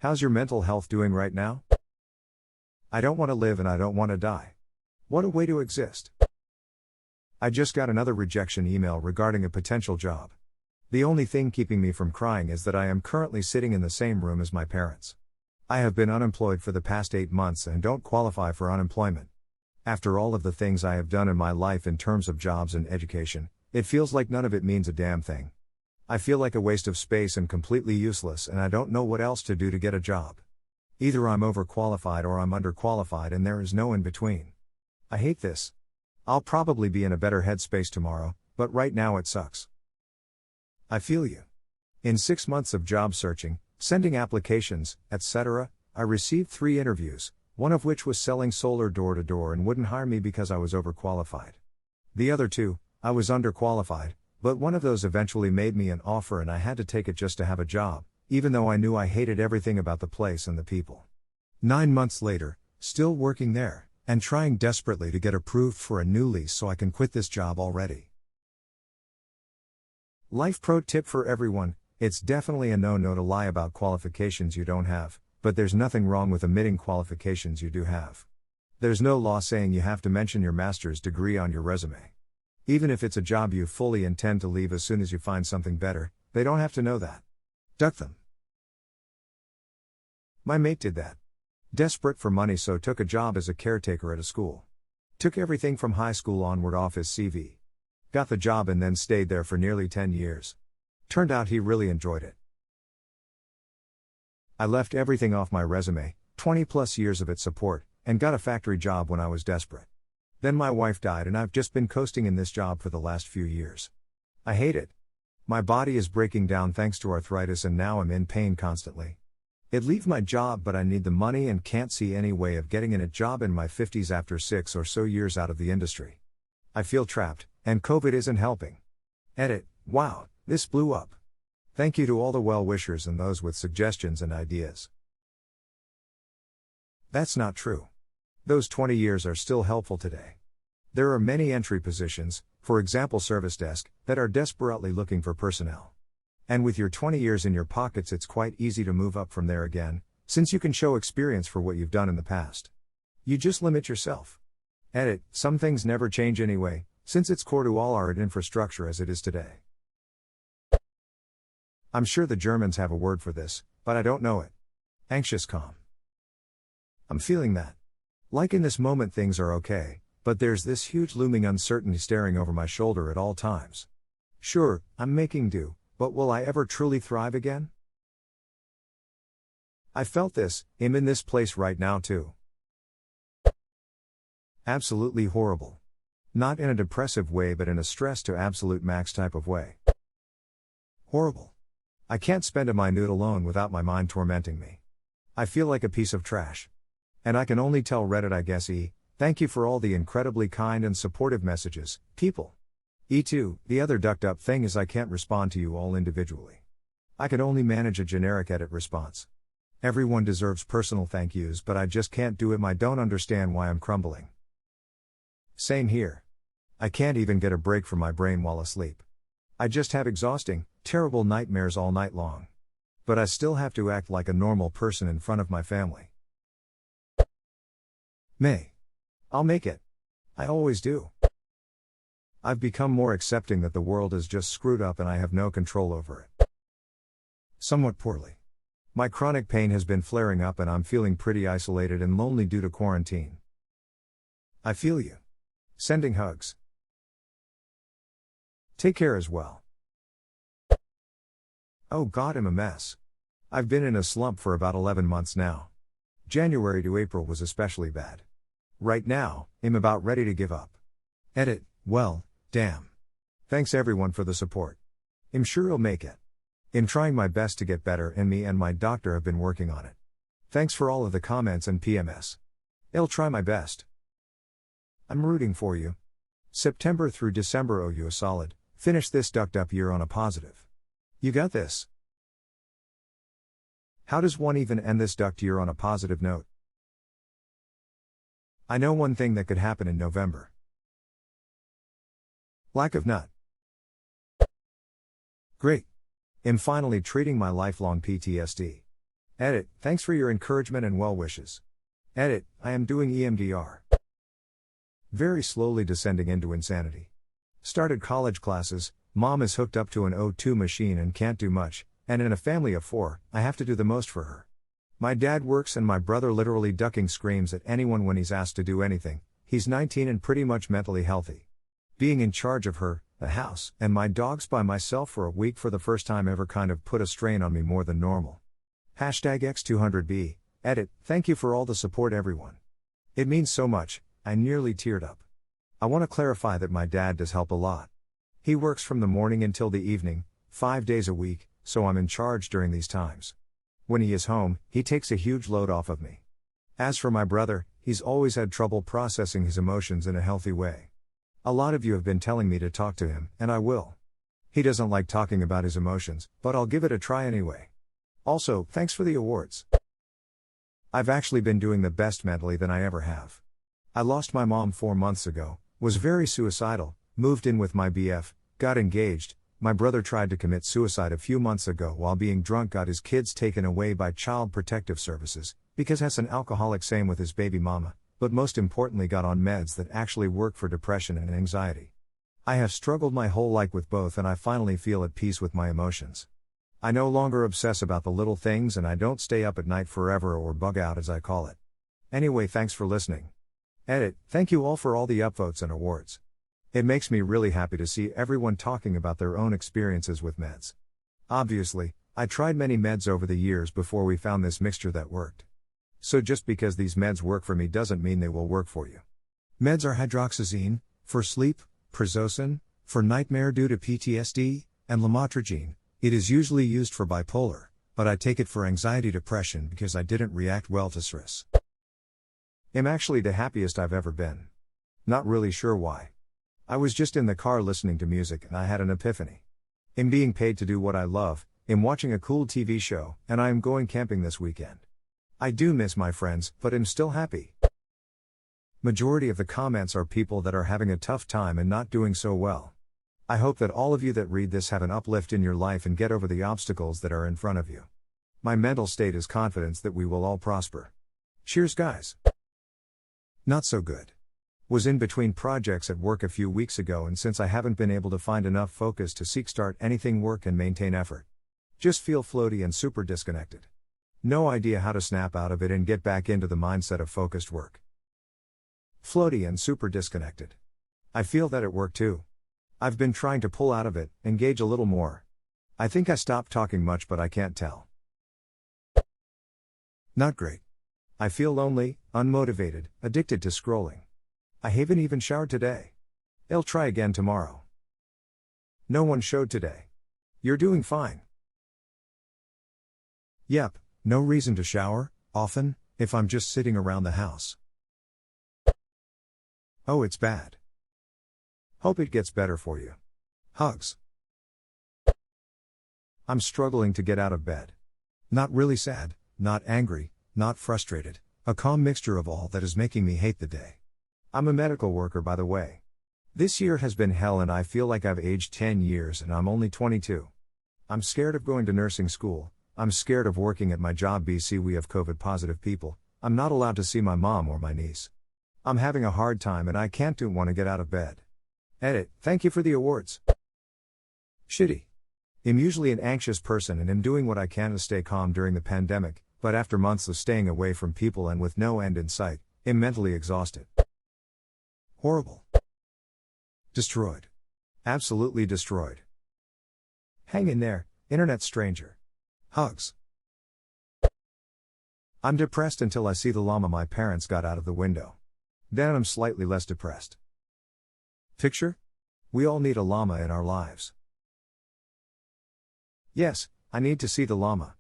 How's your mental health doing right now? I don't want to live and I don't want to die. What a way to exist. I just got another rejection email regarding a potential job. The only thing keeping me from crying is that I am currently sitting in the same room as my parents. I have been unemployed for the past 8 months and don't qualify for unemployment. After all of the things I have done in my life in terms of jobs and education, it feels like none of it means a damn thing. I feel like a waste of space and completely useless, and I don't know what else to do to get a job. Either I'm overqualified or I'm underqualified, and there is no in between. I hate this. I'll probably be in a better headspace tomorrow, but right now it sucks. I feel you. In 6 months of job searching, sending applications, etc., I received 3 interviews, one of which was selling solar door to door and wouldn't hire me because I was overqualified. The other 2, I was underqualified, but one of those eventually made me an offer and I had to take it just to have a job, even though I knew I hated everything about the place and the people. 9 months later, still working there, and trying desperately to get approved for a new lease so I can quit this job already. Life pro tip for everyone: it's definitely a no-no to lie about qualifications you don't have, but there's nothing wrong with omitting qualifications you do have. There's no law saying you have to mention your master's degree on your resume. Even if it's a job you fully intend to leave as soon as you find something better, they don't have to know that. Duck them. My mate did that. Desperate for money, so took a job as a caretaker at a school. Took everything from high school onward off his CV. Got the job and then stayed there for nearly 10 years. Turned out he really enjoyed it. I left everything off my resume, 20 plus years of it support, and got a factory job when I was desperate. Then my wife died and I've just been coasting in this job for the last few years. I hate it. My body is breaking down thanks to arthritis and now I'm in pain constantly. I'd leave my job, but I need the money and can't see any way of getting in a job in my 50s after 6 or so years out of the industry. I feel trapped, and COVID isn't helping. Edit: wow, this blew up. Thank you to all the well-wishers and those with suggestions and ideas. That's not true. Those 20 years are still helpful today. There are many entry positions, for example service desk, that are desperately looking for personnel. And with your 20 years in your pockets, it's quite easy to move up from there again, since you can show experience for what you've done in the past. You just limit yourself. Edit: some things never change anyway, since it's core to all our infrastructure as it is today. I'm sure the Germans have a word for this, but I don't know it. Anxious calm. I'm feeling that. Like in this moment things are okay, but there's this huge looming uncertainty staring over my shoulder at all times. Sure, I'm making do, but will I ever truly thrive again? I felt this, I'm in this place right now too. Absolutely horrible. Not in a depressive way, but in a stress to absolute max type of way. Horrible. I can't spend a minute alone without my mind tormenting me. I feel like a piece of trash. And I can only tell Reddit, I guess, thank you for all the incredibly kind and supportive messages, people. E2, the other ducked up thing is I can't respond to you all individually. I can only manage a generic edit response. Everyone deserves personal thank yous, but I just can't do it. I don't understand why I'm crumbling. Same here. I can't even get a break from my brain while asleep. I just have exhausting, terrible nightmares all night long. But I still have to act like a normal person in front of my family. I'll make it. I always do. I've become more accepting that the world is just screwed up and I have no control over it. Somewhat poorly. My chronic pain has been flaring up and I'm feeling pretty isolated and lonely due to quarantine. I feel you. Sending hugs. Take care as well. Oh God, I'm a mess. I've been in a slump for about 11 months now. January to April was especially bad. Right now, I'm about ready to give up. Edit: well, damn. Thanks everyone for the support. I'm sure I'll make it. I'm trying my best to get better and me and my doctor have been working on it. Thanks for all of the comments and PMS. I'll try my best. I'm rooting for you. September through December owe you a solid, finish this ducked up year on a positive. You got this. How does one even end this ducked year on a positive note? I know one thing that could happen in November. Lack of nut. Great. I'm finally treating my lifelong PTSD. Edit, thanks for your encouragement and well wishes. Edit, I am doing EMDR. Very slowly descending into insanity. Started college classes, mom is hooked up to an O2 machine and can't do much, and in a family of 4, I have to do the most for her. My dad works and my brother literally ducking screams at anyone when he's asked to do anything. He's 19 and pretty much mentally healthy. Being in charge of her, the house, and my dogs by myself for a week for the first time ever kind of put a strain on me more than normal. #X200B, edit, thank you for all the support everyone. It means so much, I nearly teared up. I want to clarify that my dad does help a lot. He works from the morning until the evening, 5 days a week, so I'm in charge during these times. When he is home, he takes a huge load off of me. As for my brother, he's always had trouble processing his emotions in a healthy way. A lot of you have been telling me to talk to him, and I will. He doesn't like talking about his emotions, but I'll give it a try anyway. Also, thanks for the awards. I've actually been doing the best mentally than I ever have. I lost my mom 4 months ago, was very suicidal, moved in with my BF, got engaged. My brother tried to commit suicide a few months ago while being drunk, got his kids taken away by Child Protective Services, because he's an alcoholic, same with his baby mama, but most importantly got on meds that actually work for depression and anxiety. I have struggled my whole life with both and I finally feel at peace with my emotions. I no longer obsess about the little things and I don't stay up at night forever or bug out as I call it. Anyway, thanks for listening. Edit, thank you all for all the upvotes and awards. It makes me really happy to see everyone talking about their own experiences with meds. Obviously, I tried many meds over the years before we found this mixture that worked. So just because these meds work for me doesn't mean they will work for you. Meds are hydroxyzine, for sleep, prazosin, for nightmare due to PTSD, and lamotrigine. It is usually used for bipolar, but I take it for anxiety depression because I didn't react well to stress. I'm actually the happiest I've ever been. Not really sure why. I was just in the car listening to music and I had an epiphany. I'm being paid to do what I love, I'm watching a cool TV show, and I am going camping this weekend. I do miss my friends, but I'm still happy. Majority of the comments are people that are having a tough time and not doing so well. I hope that all of you that read this have an uplift in your life and get over the obstacles that are in front of you. My mental state is confidence that we will all prosper. Cheers, guys. Not so good. Was in between projects at work a few weeks ago, and since I haven't been able to find enough focus to start anything work and maintain effort. Just feel floaty and super disconnected. No idea how to snap out of it and get back into the mindset of focused work. Floaty and super disconnected. I feel that at work too. I've been trying to pull out of it, engage a little more. I think I stopped talking much, but I can't tell. Not great. I feel lonely, unmotivated, addicted to scrolling. I haven't even showered today. I'll try again tomorrow. No one showed today. You're doing fine. Yep, no reason to shower, often, if I'm just sitting around the house. Oh, it's bad. Hope it gets better for you. Hugs. I'm struggling to get out of bed. Not really sad, not angry, not frustrated, a calm mixture of all that is making me hate the day. I'm a medical worker, by the way. This year has been hell and I feel like I've aged 10 years and I'm only 22. I'm scared of going to nursing school, I'm scared of working at my job. BC, we have COVID positive people, I'm not allowed to see my mom or my niece. I'm having a hard time and I can't want to get out of bed. Edit, thank you for the awards. Shitty. I'm usually an anxious person and am doing what I can to stay calm during the pandemic, but after months of staying away from people and with no end in sight, I'm mentally exhausted. Horrible. Destroyed. Absolutely destroyed. Hang in there, internet stranger. Hugs. I'm depressed until I see the llama my parents got out of the window. Then I'm slightly less depressed. Picture? We all need a llama in our lives. Yes, I need to see the llama.